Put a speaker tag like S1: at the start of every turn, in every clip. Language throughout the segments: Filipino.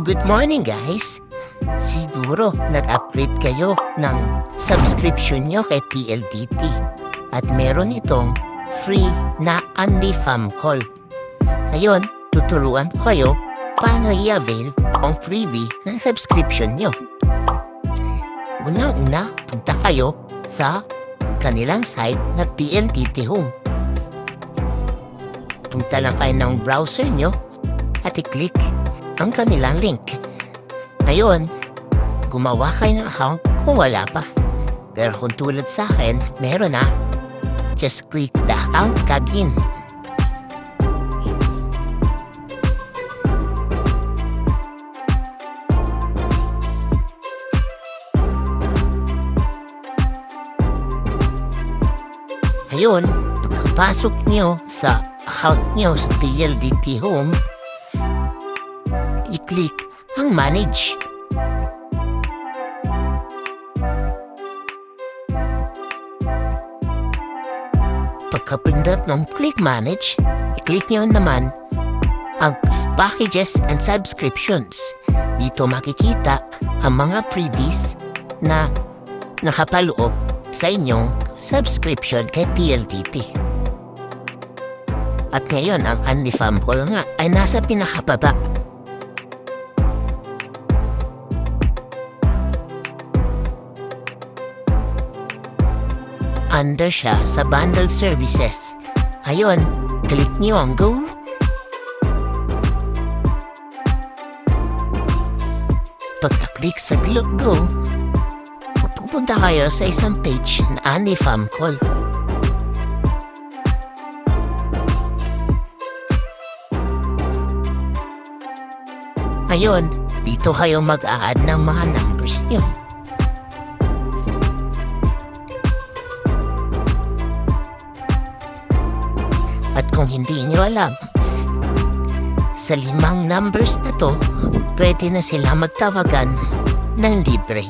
S1: Good morning guys! Siguro nag-upgrade kayo ng subscription nyo kay PLDT at meron itong free na Only Fam Call. Ngayon, tuturuan ko kayo paano i-avail ang freebie ng subscription nyo. Unang-una, punta kayo sa kanilang site na PLDT Home. Punta lang kayo ng browser nyo at i-click ang kanilang link. Ngayon, gumawa kayo ng account kung wala pa. Pero kung tulad sa akin, meron na. Just click the account login. Ngayon, pagpasok nyo sa account nyo sa PLDT Home, i-click ang Manage. Pagkapindot ng Click Manage, i-click nyo naman ang Packages and Subscriptions. Dito makikita ang mga freebies na nakapaloob sa inyong subscription kay PLDT. At ngayon, ang Only Fam Call nga ay nasa pinakababa. Under siya sa bundle services. Ngayon, click nyo ang Go. Pagka-click sa Go, pupunta kayo sa isang page na Only Fam Call. Ngayon, dito kayo mag-a-add ng mga numbers nyo. At kung hindi nyo alam, sa 5 numbers na to, pwede na sila magtawagan ng libre.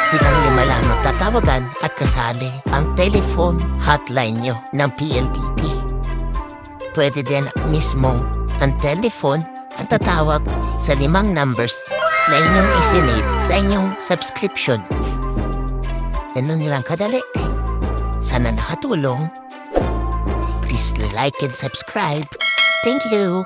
S1: Silang 5 lang magtatawagan at kasali ang telephone hotline nyo ng PLDT. Pwede din mismo ang telephone ang tatawag sa 5 numbers na inyong isinave sa inyong subscription. Ganun lang kadali. Sana nakatulong. Please like and subscribe. Thank you.